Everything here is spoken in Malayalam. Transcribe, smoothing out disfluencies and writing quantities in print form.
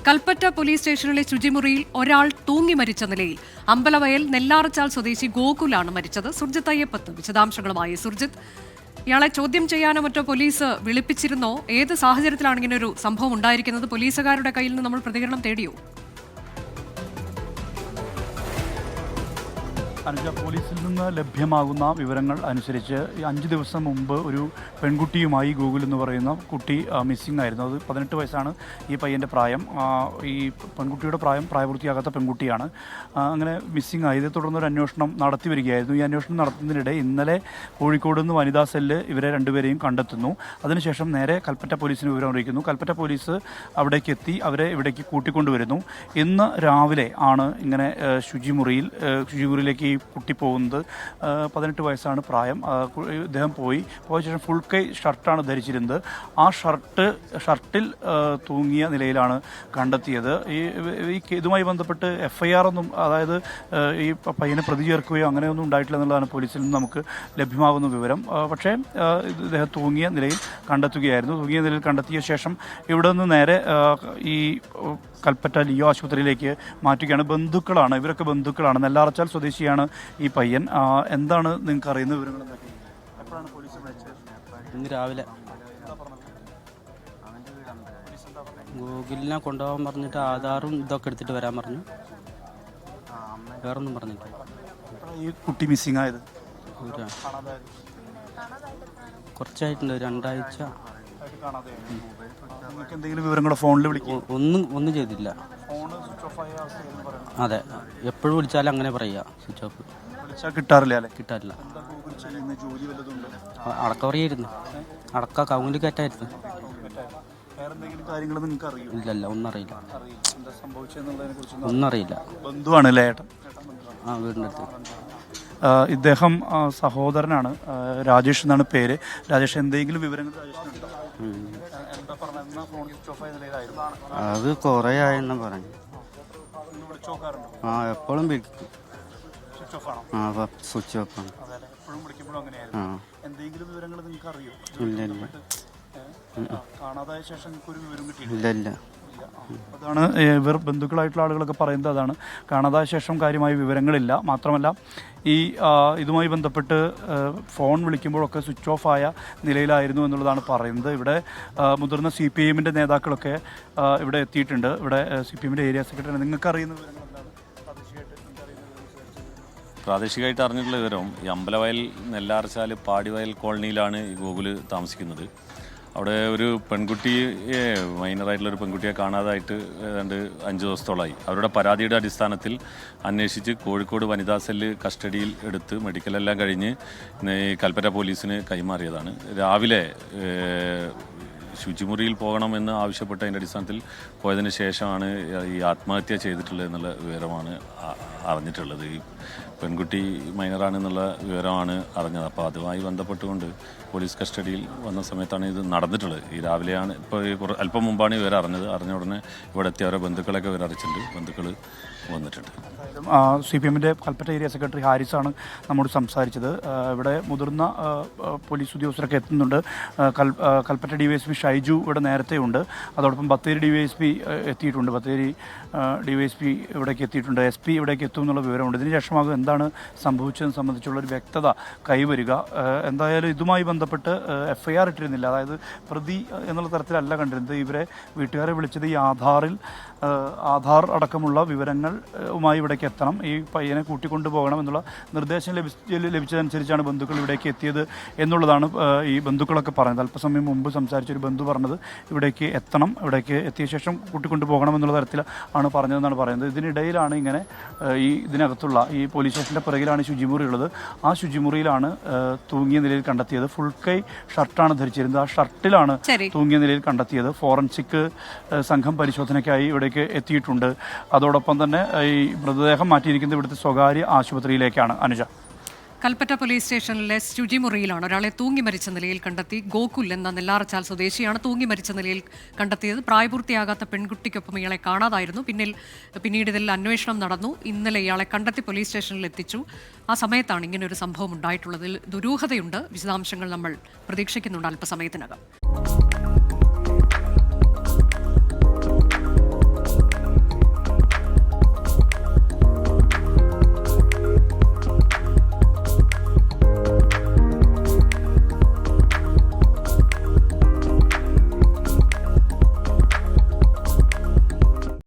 കൽപ്പറ്റ പോലീസ് സ്റ്റേഷനിലെ ശുചിമുറിയിൽ ഒരാൾ തൂങ്ങി മരിച്ച നിലയിൽ അമ്പലവയൽ നെല്ലാറച്ചാൽ സ്വദേശി ഗോകുലാണ് മരിച്ചത്. സുർജിത്ത് അയ്യപ്പത്ത് വിശദാംശങ്ങളുമായി. സുർജിത്ത്, ഇയാളെ ചോദ്യം ചെയ്യാനോ മറ്റോ പോലീസ് വിളിപ്പിച്ചിരുന്നോ? ഏത് സാഹചര്യത്തിലാണ് ഇങ്ങനൊരു സംഭവം ഉണ്ടായിരിക്കുന്നത്? പോലീസുകാരുടെ കയ്യിൽ നിന്ന് നമ്മൾ പ്രതികരണം തേടിയോ? അനുജ, പോലീസിൽ നിന്ന് ലഭ്യമാകുന്ന വിവരങ്ങൾ അനുസരിച്ച് 5 ദിവസം മുമ്പ് ഒരു പെൺകുട്ടിയുമായി ഗൂഗിൾ എന്ന് പറയുന്ന കുട്ടി മിസ്സിംഗ് ആയിരുന്നു. അത് 18 വയസ്സാണ് ഈ പയ്യൻ്റെ പ്രായം. ഈ പെൺകുട്ടിയുടെ പ്രായപൂർത്തിയാകാത്ത പെൺകുട്ടിയാണ്. അങ്ങനെ മിസ്സിംഗ് ആയത് തുടർന്ന് ഒരു അന്വേഷണം നടത്തി വരികയായിരുന്നു. ഈ അന്വേഷണം നടത്തുന്നതിനിടെ ഇന്നലെ കോഴിക്കോട് നിന്ന് വനിതാ സെല്ല് ഇവരെ രണ്ടുപേരെയും കണ്ടെത്തുന്നു. അതിനുശേഷം നേരെ കൽപ്പറ്റ പോലീസിന് വിവരം അറിയിക്കുന്നു. കൽപ്പറ്റ പോലീസ് അവിടേക്ക് എത്തി അവരെ ഇവിടേക്ക് കൂട്ടിക്കൊണ്ടുവരുന്നു. ഇന്ന് രാവിലെ ആണ് ഇങ്ങനെ ശുചിമുറിയിലേക്ക് കുട്ടി പോകുന്നത്. 18 വയസ്സാണ് പ്രായം. ഇദ്ദേഹം പോയ ശേഷം ഫുൾ കൈ ഷർട്ടാണ് ധരിച്ചിരുന്നത്. ആ ഷർട്ടിൽ തൂങ്ങിയ നിലയിലാണ് കണ്ടെത്തിയത്. ഇതുമായി ബന്ധപ്പെട്ട് FIR ഒന്നും, അതായത് ഈ പയ്യനെ പ്രതി ചേർക്കുകയോ അങ്ങനെയൊന്നും ഉണ്ടായിട്ടില്ല എന്നുള്ളതാണ് പോലീസിൽ നിന്ന് നമുക്ക് ലഭ്യമാകുന്ന വിവരം. പക്ഷേ ഇദ്ദേഹം തൂങ്ങിയ നിലയിൽ കണ്ടെത്തുകയായിരുന്നു. തൂങ്ങിയ നിലയിൽ കണ്ടെത്തിയ ശേഷം ഇവിടെ നിന്ന് നേരെ ഈ കൽപ്പറ്റ ലിയോ ആശുപത്രിയിലേക്ക് മാറ്റുകയാണ്. ബന്ധുക്കളാണ്, ഇവരൊക്കെ ബന്ധുക്കളാണ്. നെല്ലാറച്ചാൽ സ്വദേശിയാണ് ഈ പയ്യൻ. എന്താണ് നിങ്ങൾക്ക് അറിയുന്ന വിവരങ്ങൾ? എപ്പോഴാണ് പോലീസ് വിളിച്ചത്? ഇന്ന് രാവിലെ ഗൂഗിളിനെ കൊണ്ടുപോകാൻ പറഞ്ഞിട്ട് ആധാറും ഇതൊക്കെ എടുത്തിട്ട് വരാൻ പറഞ്ഞു. വേറൊന്നും പറഞ്ഞില്ല. ഈ കുട്ടി മിസ്സിംഗ് ആയത് കുറച്ചായിട്ടുണ്ട്, 2 ആഴ്ച. എന്തെങ്കിലും വിവരങ്ങളോ ഫോണിൽ വിളിക്കും? ഒന്നും ചെയ്തില്ല. അതെ, എപ്പോഴും വിളിച്ചാലും അങ്ങനെ പറയുക, സ്വിച്ച് ഓഫ്. വിളിച്ചാൽ കിട്ടാറില്ല. അടക്ക പറയായിരുന്നു, അടക്ക കൗങ്ങിൽ കയറ്റായിരുന്നു. ഇല്ലല്ല, ഒന്നും അറിയില്ല. ഒന്നും അറിയില്ല. ബന്ധുവാണല്ലേ ഏട്ടൻ? ആ, വീടിൻ്റെ അടുത്ത്. ഇദ്ദേഹം സഹോദരനാണ്. രാജേഷ് എന്നാണ് പേര്. രാജേഷ്, എന്തെങ്കിലും വിവരങ്ങൾ? അത് കുറേ ആയെന്ന് പറഞ്ഞു. ആ, എപ്പോഴും വിളിക്കും. ആ, സ്വിച്ച് ഓഫ് ആണ്. ഇല്ല ഇല്ല. കാണാതായ ശേഷം ഒരു വിവരം കിട്ടിയില്ല? ഇല്ല ഇല്ല. അതാണ് ഇവർ ബന്ധുക്കളായിട്ടുള്ള ആളുകളൊക്കെ പറയുന്നത്. അതാണ്, കാണാതായ ശേഷം കാര്യമായ വിവരങ്ങളില്ല. മാത്രമല്ല ഇതുമായി ബന്ധപ്പെട്ട് ഫോൺ വിളിക്കുമ്പോഴൊക്കെ സ്വിച്ച് ഓഫ് ആയ നിലയിലായിരുന്നു എന്നുള്ളതാണ് പറയുന്നത്. ഇവിടെ മുതിർന്ന CPIMൻ്റെ നേതാക്കളൊക്കെ ഇവിടെ എത്തിയിട്ടുണ്ട്. ഇവിടെ CPIMൻ്റെ ഏരിയ സെക്രട്ടറി. നിങ്ങൾക്ക് അറിയുന്ന വിവരങ്ങൾ എന്താണ്? പ്രാദേശികമായിട്ട് അറിഞ്ഞിട്ടുള്ള വിവരം, ഈ അമ്പലവയൽ നെല്ലാർച്ചാൽ പാടിവയൽ കോളനിയിലാണ് ഈ ഗോകുല് താമസിക്കുന്നത്. അവിടെ ഒരു പെൺകുട്ടിയെ, മൈനറായിട്ടുള്ളൊരു പെൺകുട്ടിയെ കാണാതായിട്ട് ഏതാണ്ട് 5 ദിവസത്തോളമായി. അവരുടെ പരാതിയുടെ അടിസ്ഥാനത്തിൽ അന്വേഷിച്ച് കോഴിക്കോട് വനിതാ സെല്ല് കസ്റ്റഡിയിൽ എടുത്ത് മെഡിക്കലെല്ലാം കഴിഞ്ഞ് ഈ കൽപ്പറ്റ പോലീസിന് കൈമാറിയതാണ്. രാവിലെ ശുചിമുറിയിൽ പോകണമെന്ന് ആവശ്യപ്പെട്ടതിൻ്റെ അടിസ്ഥാനത്തിൽ പോയതിന് ശേഷമാണ് ഈ ആത്മഹത്യ ചെയ്തിട്ടുള്ളത് എന്നുള്ള വിവരമാണ് അറിഞ്ഞിട്ടുള്ളത്. ഈ പെൺകുട്ടി മൈനറാണെന്നുള്ള വിവരമാണ് അറിഞ്ഞത്. അപ്പോൾ അതുമായി ബന്ധപ്പെട്ടുകൊണ്ട് പോലീസ് കസ്റ്റഡിയിൽ വന്ന സമയത്താണ് ഇത് നടന്നിട്ടുള്ളത്. ഈ രാവിലെയാണ്, ഇപ്പോൾ അല്പം മുമ്പാണ് ഇവർ അറിഞ്ഞത്. അറിഞ്ഞ ഉടനെ ഇവിടെ എത്തിയ അവരെ ബന്ധുക്കളൊക്കെ ഇവർ അറിയിച്ചിട്ടുണ്ട്. ബന്ധുക്കൾ വന്നിട്ടുണ്ട്. CPIMൻ്റെ കൽപ്പറ്റ ഏരിയ സെക്രട്ടറി ഹാരിസാണ് നമ്മോട് സംസാരിച്ചത്. ഇവിടെ മുതിർന്ന പോലീസ് ഉദ്യോഗസ്ഥരൊക്കെ എത്തുന്നുണ്ട്. കൽപ്പറ്റ DYSP ഷൈജു ഇവിടെ നേരത്തെ ഉണ്ട്. അതോടൊപ്പം ബത്തേരി DYSP എത്തിയിട്ടുണ്ട്. ബത്തേരി DYSP ഇവിടേക്ക് എത്തിയിട്ടുണ്ട്. SP ഇവിടേക്ക് എത്തും എന്നുള്ള വിവരമുണ്ട്. ഇതിന് ശേഷമാകും എന്താണ് സംഭവിച്ചതെന്ന് സംബന്ധിച്ചുള്ളൊരു വ്യക്തത കൈവരിക. എന്തായാലും ഇതുമായി ബന്ധപ്പെട്ട് FIR ഇട്ടിരുന്നില്ല. അതായത് പ്രതി എന്നുള്ള തരത്തിലല്ല കണ്ടിരുന്നത്. ഇവരെ വീട്ടുകാരെ വിളിച്ചത് ഈ ആധാർ അടക്കമുള്ള വിവരങ്ങളുമായി ഇവിടേക്ക് എത്തണം, ഈ പയ്യനെ കൂട്ടിക്കൊണ്ടു പോകണം എന്നുള്ള നിർദ്ദേശം ലഭിച്ചതനുസരിച്ചാണ് ബന്ധുക്കൾ ഇവിടേക്ക് എത്തിയത് എന്നുള്ളതാണ് ഈ ബന്ധുക്കളൊക്കെ പറയുന്നത്. അല്പസമയം മുമ്പ് സംസാരിച്ചൊരു ബന്ധു പറഞ്ഞത് ഇവിടേക്ക് എത്തണം, ഇവിടേക്ക് എത്തിയ ശേഷം കൂട്ടിക്കൊണ്ടു പോകണം എന്നുള്ള തരത്തിൽ ആണ് പറഞ്ഞതെന്നാണ് പറയുന്നത്. ഇതിനിടയിലാണ് ഇങ്ങനെ ഇതിനകത്തുള്ള ഈ പോലീസ് സ്റ്റേഷൻ്റെ പിറകിലാണ് ശുചിമുറി ഉള്ളത്. ആ ശുചിമുറിയിലാണ് തൂങ്ങിയ നിലയിൽ കണ്ടെത്തിയത്. ഫുൾ കൈ ഷർട്ടാണ് ധരിച്ചിരുന്നത്. ആ ഷർട്ടിലാണ് തൂങ്ങിയ നിലയിൽ കണ്ടെത്തിയത്. ഫോറൻസിക് സംഘം പരിശോധനയ്ക്കായി ഇവിടേക്ക് എത്തിയിട്ടുണ്ട്. അതോടൊപ്പം തന്നെ ഈ മൃതദേഹം മാറ്റിയിരിക്കുന്നത് ഇവിടുത്തെ സ്വകാര്യ ആശുപത്രിയിലേക്കാണ്. അനുജ, കൽപ്പറ്റ പോലീസ് സ്റ്റേഷനിലെ ശുചിമുറിയിലാണ് ഒരാളെ തൂങ്ങി മരിച്ച നിലയിൽ കണ്ടെത്തി. ഗോകുൽ എന്ന നെല്ലാറച്ചാൽ സ്വദേശിയാണ് തൂങ്ങി മരിച്ച നിലയിൽ കണ്ടെത്തിയത്. പ്രായപൂർത്തിയാകാത്ത പെൺകുട്ടിക്കൊപ്പം ഇയാളെ കാണാതായിരുന്നു. പിന്നീട് ഇതിൽ അന്വേഷണം നടന്നു. ഇന്നലെ ഇയാളെ കണ്ടെത്തി പോലീസ് സ്റ്റേഷനിൽ എത്തിച്ചു. ആ സമയത്താണ് ഇങ്ങനെ ഒരു സംഭവം ഉണ്ടായിട്ടുള്ളതിൽ ദുരൂഹതയുണ്ട്. വിശദാംശങ്ങൾ നമ്മൾ പ്രതീക്ഷിക്കുന്നുണ്ട് അല്പസമയത്തിനകം.